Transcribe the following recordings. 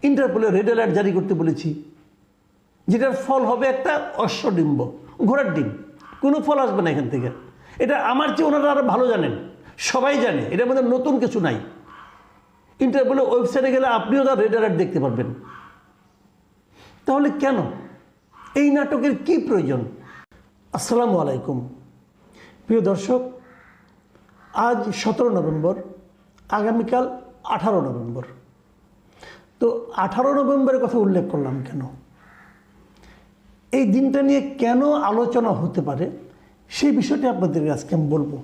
ইন্টারপোলে red alert জারি করতে বলেছি, যেটার ফল হবে একটা অশ্বডিম্ব, ঘোড়ার ডিম। কোনো ফল আসবে না এখান থেকে। এটা আমার চেয়ে ওনারা আরও ভালো জানেন, সবাই জানে, এটার মধ্যে নতুন কিছু নাই। ইন্টারপোলের ওয়েবসাইটে গেলে আপনিও তার রেড অ্যালার্ট দেখতে পারবেন। তাহলে কেন এই নাটকের কি প্রয়োজন? আসসালামু আলাইকুম প্রিয় দর্শক, আজ 17 নভেম্বর, আগামীকাল 18 নভেম্বর। তো 18 নভেম্বরের কথা উল্লেখ করলাম কেন, এই দিনটা নিয়ে কেন আলোচনা হতে পারে সেই বিষয়টি আপনাদের আজকে আমি বলবো।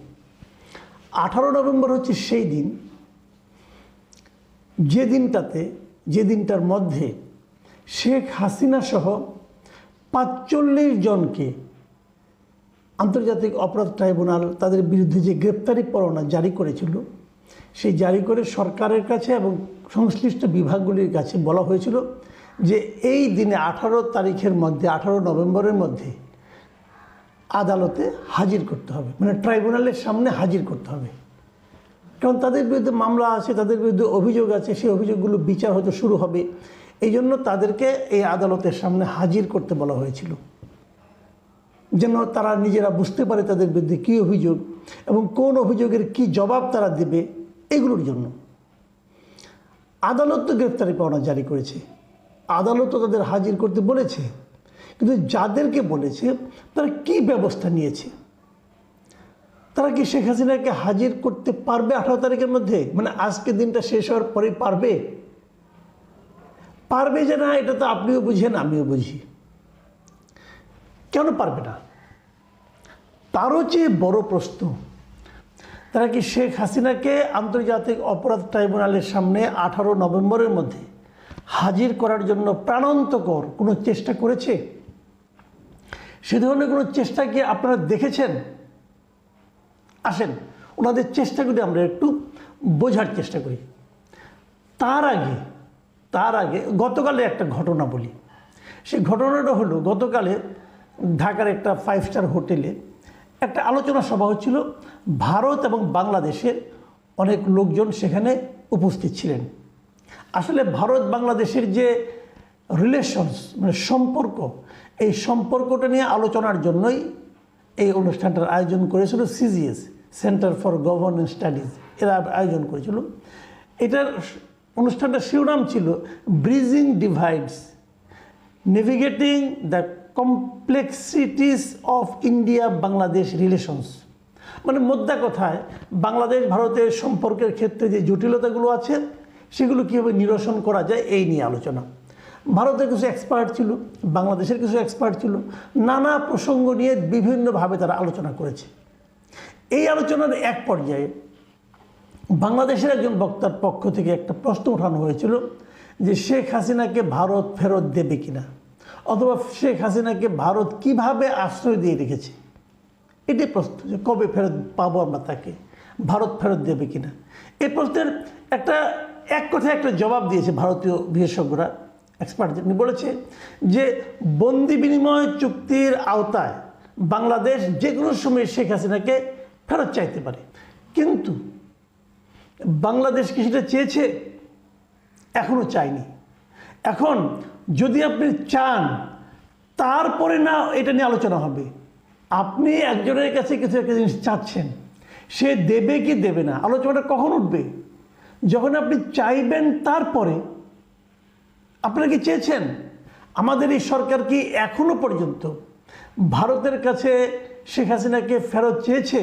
18 নভেম্বর হচ্ছে সেই দিন, যে দিনটার মধ্যে শেখ হাসিনা সহ 45 জনকে আন্তর্জাতিক অপরাধ ট্রাইব্যুনাল তাদের বিরুদ্ধে যে গ্রেপ্তারি পরোয়ানা জারি করেছিল, সেই জারি করে সরকারের কাছে এবং সংশ্লিষ্ট বিভাগগুলির কাছে বলা হয়েছিল যে এই দিনে 18 তারিখের মধ্যে, 18 নভেম্বরের মধ্যে আদালতে হাজির করতে হবে, মানে ট্রাইব্যুনালের সামনে হাজির করতে হবে। কারণ তাদের বিরুদ্ধে মামলা আছে, তাদের বিরুদ্ধে অভিযোগ আছে, সেই অভিযোগগুলো বিচার হয়তো শুরু হবে। এই জন্য তাদেরকে এই আদালতের সামনে হাজির করতে বলা হয়েছিল, যেন তারা নিজেরা বুঝতে পারে তাদের বিরুদ্ধে কী অভিযোগ এবং কোন অভিযোগের কি জবাব তারা দেবে। এগুলোর জন্য আদালত তো গ্রেফতারি পরোয়ানা জারি করেছে, আদালত তো তাদের হাজির করতে বলেছে, কিন্তু যাদেরকে বলেছে তারা কি ব্যবস্থা নিয়েছে? তারা কি শেখ হাসিনাকে হাজির করতে পারবে 18 তারিখের মধ্যে? মানে আজকে দিনটা শেষ হওয়ার পরেই পারবে যে না, এটা তো আপনিও বুঝেন, আমিও বুঝি। কেন পারবে না? তারও চেয়ে বড় প্রশ্ন, তারা কি শেখ হাসিনাকে আন্তর্জাতিক অপরাধ ট্রাইব্যুনালের সামনে 18 নভেম্বরের মধ্যে হাজির করার জন্য প্রাণান্তকর কোনো চেষ্টা করেছে? সে ধরনের কোনো চেষ্টা কি আপনারা দেখেছেন? আসেন ওনাদের চেষ্টাগুলি আমরা একটু বোঝার চেষ্টা করি। তার আগে গতকালে একটা ঘটনা বলি। সেই ঘটনাটা হলো, গতকালে ঢাকার একটা 5 স্টার হোটেলে একটা আলোচনা সভা হচ্ছিল। ভারত এবং বাংলাদেশের অনেক লোকজন সেখানে উপস্থিত ছিলেন। আসলে ভারত বাংলাদেশের যে রিলেশনস, মানে সম্পর্ক, এই সম্পর্কটা নিয়ে আলোচনার জন্যই এই অনুষ্ঠানটার আয়োজন করেছিল CGS, centre for governance studies, এরা আয়োজন করেছিল। এটার অনুষ্ঠানটার শিরোনাম ছিল bridging divides, navigating the complexities of India Bangladesh relations. মানে মোদ্দা কথায় বাংলাদেশ ভারতের সম্পর্কের ক্ষেত্রে যে জটিলতাগুলো আছে সেগুলো কীভাবে নিরসন করা যায় এই নিয়ে আলোচনা। ভারতের কিছু এক্সপার্ট ছিল, বাংলাদেশের কিছু এক্সপার্ট ছিল, নানা প্রসঙ্গ নিয়ে বিভিন্নভাবে তারা আলোচনা করেছে। এই আলোচনার এক পর্যায়ে বাংলাদেশের একজন বক্তার পক্ষ থেকে একটা প্রশ্ন ওঠানো হয়েছিল যে শেখ হাসিনাকে ভারত ফেরত দেবে কিনা, অথবা শেখ হাসিনাকে ভারত কিভাবে আশ্রয় দিয়ে রেখেছে। এটাই প্রশ্ন, যে কবে ফেরত পাবো আমরা তাকে, ভারত ফেরত দেবে কিনা। এই প্রশ্নের এক কথায় একটা জবাব দিয়েছে ভারতীয় বিশেষজ্ঞরা, এক্সপার্ট যিনি, বলেছে যে বন্দি বিনিময় চুক্তির আওতায় বাংলাদেশ যে কোনো সময় শেখ হাসিনাকে ফেরত চাইতে পারে। কিন্তু বাংলাদেশ কি সেটা চেয়েছে? এখনও চায়নি। এখন যদি আপনি চান, তারপরে না এটা নিয়ে আলোচনা হবে। আপনি একজনের কাছে কিছু একটা জিনিস চাচ্ছেন, সে দেবে কি দেবে না, আলোচনাটা কখন উঠবে? যখন আপনি চাইবেন। তারপরে আপনারা কি চেয়েছেন? আমাদের এই সরকার কি এখনো পর্যন্ত ভারতের কাছে শেখ হাসিনাকে ফেরত চেয়েছে?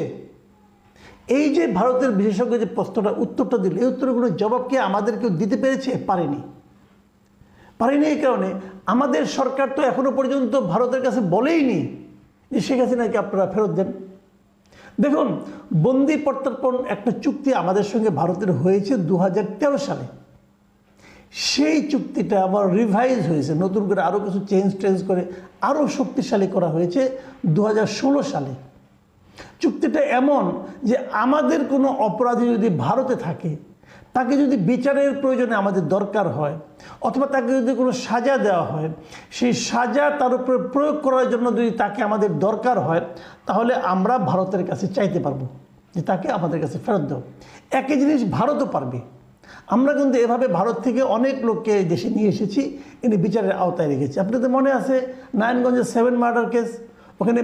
এই যে ভারতের বিশেষজ্ঞ যে প্রশ্নটা উত্তরটা দিল, এই উত্তরগুলোর জবাব কি আমাদের কেউ দিতে পেরেছে? পারেনি। এই কারণে আমাদের সরকার তো এখনো পর্যন্ত ভারতের কাছে বলেইনি যে শেখ হাসিনাকে আপনারা ফেরত দেন। দেখুন, বন্দি প্রত্যর্পণ একটা চুক্তি আমাদের সঙ্গে ভারতের হয়েছে 2013 সালে। সেই চুক্তিটা আবার রিভাইজ হয়েছে, নতুন করে আরও কিছু চেঞ্জ করে আরও শক্তিশালী করা হয়েছে 2016 সালে। চুক্তিটা এমন যে আমাদের কোনো অপরাধী যদি ভারতে থাকে, তাকে যদি বিচারের প্রয়োজনে আমাদের দরকার হয়, অথবা তাকে যদি কোনো সাজা দেওয়া হয়, সেই সাজা তার উপরে প্রয়োগ করার জন্য যদি তাকে আমাদের দরকার হয়, তাহলে আমরা ভারতের কাছে চাইতে পারবো যে তাকে আমাদের কাছে ফেরত দাও। একই জিনিস ভারতও পারবে। আমরা কিন্তু এভাবে ভারত থেকে অনেক লোককে দেশে নিয়ে এসেছি, এনে বিচারের আওতায় রেখেছি। আপনাদের মনে আছে নারায়ণগঞ্জের 7 মার্ডার কেস, ওখানে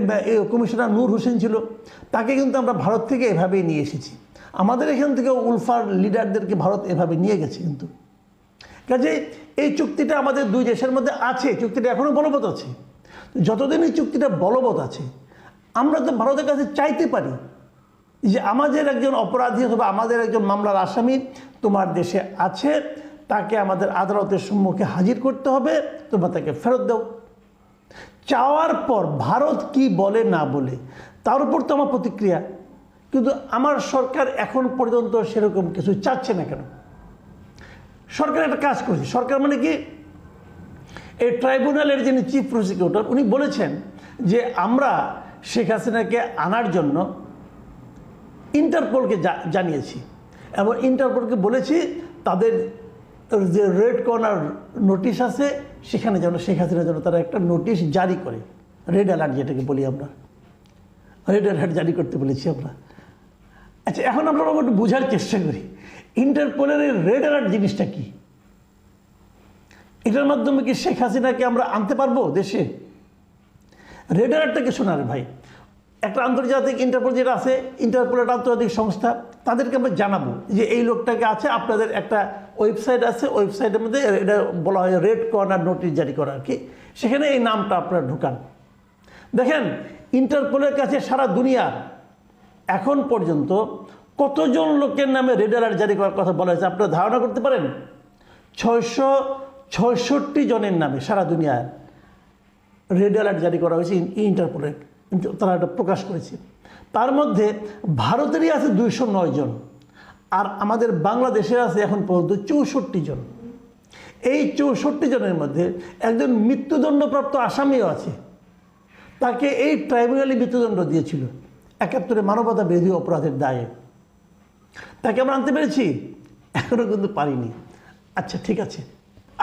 কমিশনার নূর হোসেন ছিল, তাকে কিন্তু আমরা ভারত থেকে এভাবেই নিয়ে এসেছি। আমাদের এখান থেকে উলফার লিডারদেরকে ভারত এভাবে নিয়ে গেছে। কিন্তু কাজে এই চুক্তিটা আমাদের দুই দেশের মধ্যে আছে, চুক্তিটা এখনও বলবৎ আছে। যতদিন এই চুক্তিটা বলবৎ আছে, আমরা তো ভারতের কাছে চাইতে পারি যে আমাদের একজন অপরাধী অথবা আমাদের একজন মামলার আসামি তোমার দেশে আছে, তাকে আমাদের আদালতের সম্মুখে হাজির করতে হবে, তোমরা তাকে ফেরত দাও। চাওয়ার পর ভারত কি বলে না বলে তার উপর তো আমার প্রতিক্রিয়া। কিন্তু আমার সরকার এখন পর্যন্ত সেরকম কিছু চাচ্ছে না। কেন? সরকার একটা কাজ করেছে। সরকার মানে কি, এই ট্রাইব্যুনালের যিনি চিফ প্রসিকিউটর উনি বলেছেন যে আমরা শেখ হাসিনাকে আনার জন্য ইন্টারপোলকে জানিয়েছি এবং ইন্টারপোলকে বলেছি তাদের যে রেড কর্নার নোটিশ আছে সেখানে যেন শেখ হাসিনার জন্য তারা একটা নোটিশ জারি করে, রেড অ্যালার্ট যেটাকে বলি আমরা, রেড অ্যালার্ট জারি করতে বলেছি আমরা। আচ্ছা, এখন আমরা একটু বোঝার চেষ্টা করি ইন্টারপোলের রেড অ্যালার্ট জিনিসটা কি। এটার মাধ্যমে কি শেখ হাসিনাকে আমরা আনতে পারবো দেশে? রেড অ্যালার্টটা কি শোনার ভাই, একটা আন্তর্জাতিক ইন্টারপোল যেটা আছে, ইন্টারপোলের আন্তর্জাতিক সংস্থা, তাদেরকে আমরা জানাবো যে এই লোকটাকে আছে, আপনাদের একটা ওয়েবসাইট আছে, ওয়েবসাইটের মধ্যে এটা বলা হয় রেড কর্নার নোটিশ জারি করা আর কি, সেখানে এই নামটা আপনারা ঢুকান। দেখেন ইন্টারপোলের কাছে সারা দুনিয়ার এখন পর্যন্ত কতজন লোকের নামে রেড অ্যালার্ট জারি করার কথা বলা হয়েছে আপনারা ধারণা করতে পারেন? 666 জনের নামে সারা দুনিয়ায় রেড অ্যালার্ট জারি করা হয়েছে ইন্টারপোলের, তারা এটা প্রকাশ করেছে। তার মধ্যে ভারতেরই আছে 209 জন, আর আমাদের বাংলাদেশের আছে এখন পর্যন্ত 64 জন। এই 64 জনের মধ্যে একজন মৃত্যুদণ্ডপ্রাপ্ত আসামিও আছে, তাকে এই ট্রাইব্যুনালে মৃত্যুদণ্ড দিয়েছিল 71 মানবতা বিরোধী অপরাধের দায়ে। তাকে আমরা আনতে পেরেছি? এখনও কিন্তু পারিনি। আচ্ছা ঠিক আছে,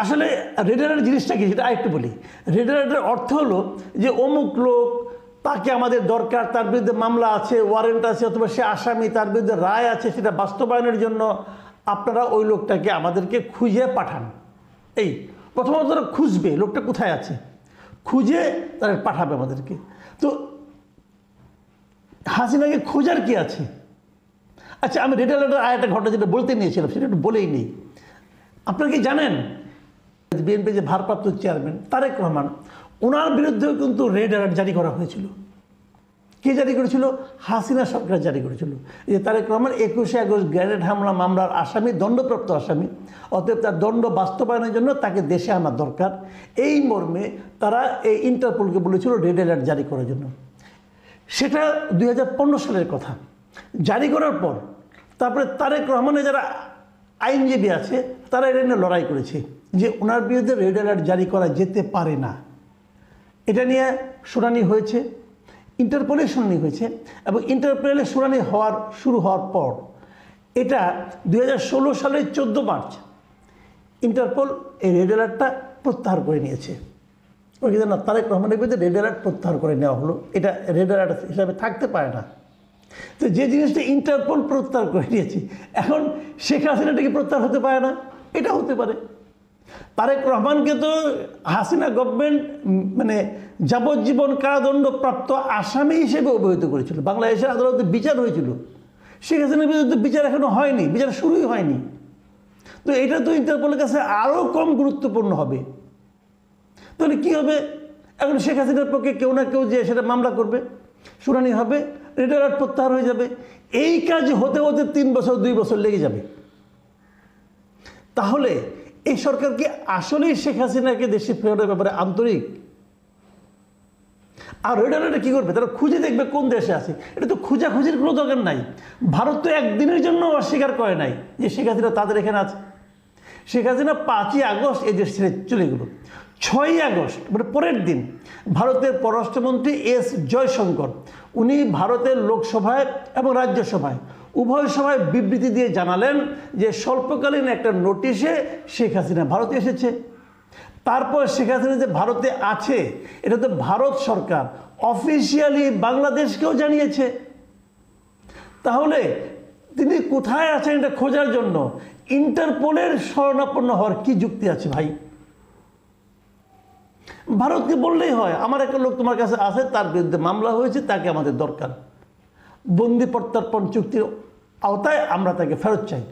আসলে রেড অ্যালার্ট জিনিসটা কি সেটা আরেকটু বলি। রেড অ্যালার্টের অর্থ হলো যে অমুক লোক, তাকে আমাদের দরকার, তার বিরুদ্ধে মামলা আছে, ওয়ারেন্ট আছে, অথবা সে আসামি, তার বিরুদ্ধে রায় আছে, সেটা বাস্তবায়নের জন্য আপনারা ওই লোকটাকে আমাদেরকে খুঁজে পাঠান। এই প্রথমত তারা খুঁজবে লোকটা কোথায় আছে, খুঁজে তারা পাঠাবে আমাদেরকে। তো হাসিনাকে খোঁজার কি আছে? আচ্ছা, আমি রেড অ্যালার্টের আরেকটা ঘটনা যেটা বলতে নিয়েছিলাম সেটা একটু বলেই নেই। আপনারা কি জানেন বিএনপি যে ভারপ্রাপ্ত চেয়ারম্যান তারেক রহমান, ওনার বিরুদ্ধেও কিন্তু রেড অ্যালার্ট জারি করা হয়েছিল। কে জারি করেছিল? হাসিনা সরকার জারি করেছিল। যে তারেক রহমান 21শে আগস্ট গ্রেনেড হামলা মামলার আসামি, দণ্ডপ্রাপ্ত আসামি, অতএব তার দণ্ড বাস্তবায়নের জন্য তাকে দেশে আনা দরকার, এই মর্মে তারা এই ইন্টারপোলকে বলেছিল রেড অ্যালার্ট জারি করার জন্য। সেটা 2015 সালের কথা। জারি করার পর তারপরে তারেক রহমানের যারা আইনজীবী আছে তারা এটা নিয়ে লড়াই করেছে যে ওনার বিরুদ্ধে রেড অ্যালার্ট জারি করা যেতে পারে না। এটা নিয়ে শুনানি হয়েছে, ইন্টারপোলে শুনানি হয়েছে, এবং ইন্টারপোলে শুনানি শুরু হওয়ার পর এটা 2016 সালের 14 মার্চ ইন্টারপোল এই রেড অ্যালার্টটা প্রত্যাহার করে নিয়েছে। ওই কিন্তু না, তারেক রহমানের বিরুদ্ধে রেড অ্যালার্ট প্রত্যাহার করে নেওয়া হলো, এটা রেড অ্যালার্ট হিসাবে থাকতে পারে না। তো যে জিনিসটা ইন্টারপোল প্রত্যাহার করে নিয়েছে, এখন শেখ হাসিনাটা কি প্রত্যাহার হতে পারে না? এটা হতে পারে। তারেক রহমানকে তো হাসিনা গভর্নমেন্ট মানে যাবজ্জীবন কারাদণ্ড প্রাপ্ত আসামি হিসেবে অভিহিত করেছিল, বাংলাদেশের আদালতে বিচার হয়েছিল। শেখ হাসিনার বিরুদ্ধে বিচার এখনো হয়নি, বিচার শুরুই হয়নি। তো এটা তো ইন্টারপোলের কাছে আরও কম গুরুত্বপূর্ণ হবে। তাহলে কী হবে? এখন শেখ হাসিনার পক্ষে কেউ না কেউ যে সেটা মামলা করবে, শুনানি হবে, রেড অ্যালার্ট প্রত্যাহার হয়ে যাবে। এই কাজ হতে হতে 3 বছর 2 বছর লেগে যাবে। তাহলে এই সরকার কি আসলেই শেখ হাসিনাকে দেশে ফেরানোর ব্যাপারে আন্তরিক? আর রেড অ্যালার্টে কী করবে? তারা খুঁজে দেখবে কোন দেশে আছে। এটা তো খোঁজাখুঁজির কোনো দরকার নাই। ভারত তো একদিনের জন্য অস্বীকার করে নাই যে শেখ হাসিনা তাদের এখানে আছে। শেখ হাসিনা 5ই আগস্ট এই দেশ ছেড়ে চলে গেল। 6ই আগস্ট মানে পরের দিন ভারতের পররাষ্ট্রমন্ত্রী এস জয়শঙ্কর উনি ভারতের লোকসভায় এবং রাজ্যসভায় উভয় সভায় বিবৃতি দিয়ে জানালেন যে স্বল্পকালীন একটা নোটিশে শেখ হাসিনা ভারতে এসেছে। তারপর শেখ হাসিনা যে ভারতে আছে এটা তো ভারত সরকার অফিসিয়ালি বাংলাদেশকেও জানিয়েছে। তাহলে তিনি কোথায় আছেন এটা খোঁজার জন্য ইন্টারপোলের শরণাপন্ন হওয়ার কি যুক্তি আছে ভাই? ভারতকে বললেই হয়, আমার একটা লোক তোমার কাছে আছে, তার বিরুদ্ধে মামলা হয়েছে, তাকে আমাদের দরকার, বন্দি প্রত্যর্পণ চুক্তির আওতায় আমরা তাকে ফেরত চাই।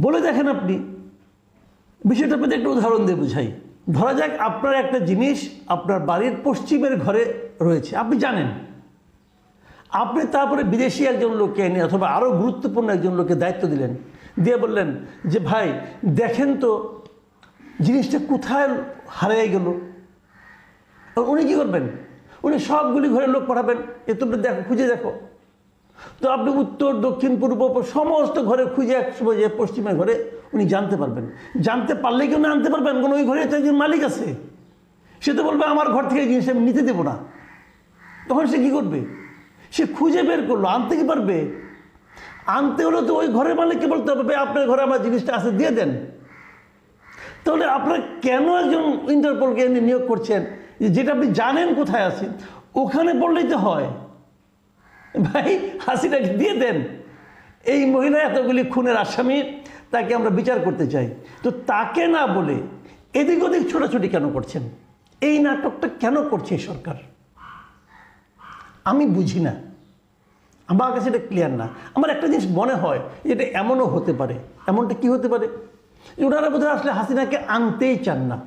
বলে দেখেন আপনি, বিষয়টা আপনাদের একটা উদাহরণ দিয়ে বুঝাই। ধরা যাক আপনার একটা জিনিস আপনার বাড়ির পশ্চিমের ঘরে রয়েছে, আপনি জানেন, আপনি তারপরে বিদেশি একজন লোককে এনে অথবা আরও গুরুত্বপূর্ণ একজন লোককে দায়িত্ব দিলেন, দিয়ে বললেন যে ভাই দেখেন তো জিনিসটা কোথায় হারিয়ে গেল। উনি কী করবেন? উনি সবগুলি ঘরের লোক পাঠাবেন, এ তোমরা দেখো, খুঁজে দেখো। তো আপনি উত্তর দক্ষিণ পূর্ব সমস্ত ঘরে খুঁজে এক সময় যে পশ্চিমের ঘরে উনি জানতে পারবেন। জানতে পারলে কেউ না আনতে পারবেন, কারণ ওই ঘরে তো একজন মালিক আছে, সে তো বলবে আমার ঘর থেকে এই জিনিস আমি নিতে দেবো না। তখন সে কী করবে? সে খুঁজে বের করলো, আনতে কি পারবে? আনতে হলে তো ওই ঘরের মালিককে বলতে হবে আপনার ঘরে আমার জিনিসটা আছে, দিয়ে দেন। তাহলে আপনারা কেন একজন ইন্টারপোলকে এনে নিয়োগ করছেন যেটা আপনি জানেন কোথায় আছে? ওখানে বললেই তো হয়, ভাই হাসিনাকে দিয়ে দেন, এই মহিলা এতগুলি খুনের আসামি, তাকে আমরা বিচার করতে চাই। তো তাকে না বলে এদিক ওদিক ছোটাছুটি কেন করছেন? এই নাটকটা কেন করছে এই সরকার? আমি বুঝি না, আমার কাছে এটা ক্লিয়ার না। আমার একটা জিনিস মনে হয় এটা এমনও হতে পারে। এমনটা কি হতে পারে? ওনারা বোধহয় আসলে হাসিনাকে আনতেই চান না।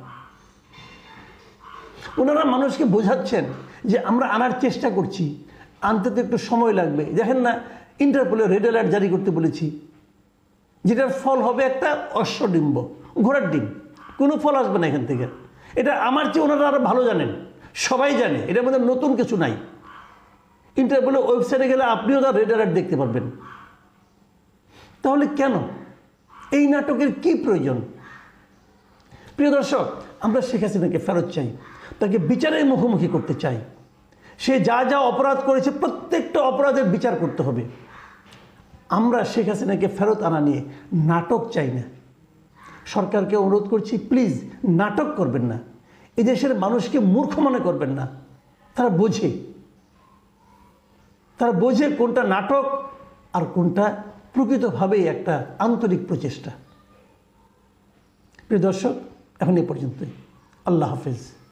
ওনারা মানুষকে বোঝাচ্ছেন যে আমরা আনার চেষ্টা করছি, আনতে তো একটু সময় লাগবে। দেখেন না, ইন্টারপোলে রেড অ্যালার্ট জারি করতে বলেছি, যেটার ফল হবে একটা অশ্বডিম্ব, ঘোড়ার ডিম, কোনো ফল আসবে না এখান থেকে। এটা আমার চেয়ে ওনারা আরও ভালো জানেন, সবাই জানে, এটার মধ্যে নতুন কিছু নাই। ইন্টারপোলের ওয়েবসাইটে গেলে আপনিও তার রেড অ্যালার্ট দেখতে পারবেন। তাহলে কেন এই নাটকের কি প্রয়োজন? প্রিয় দর্শক, আমরা শেখ হাসিনাকে ফেরত চাই, তাকে বিচারের মুখোমুখি করতে চাই। সে যা যা অপরাধ করেছে প্রত্যেকটা অপরাধের বিচার করতে হবে। আমরা শেখ হাসিনাকে ফেরত আনা নিয়ে নাটক চাই না। সরকারকে অনুরোধ করছি, প্লিজ নাটক করবেন না, এদেশের মানুষকে মূর্খ মনে করবেন না। তারা বোঝে কোনটা নাটক আর কোনটা প্রকৃতভাবেই একটা আন্তরিক প্রচেষ্টা। প্রিয় দর্শক, এখন এই পর্যন্তই। আল্লাহ হাফেজ।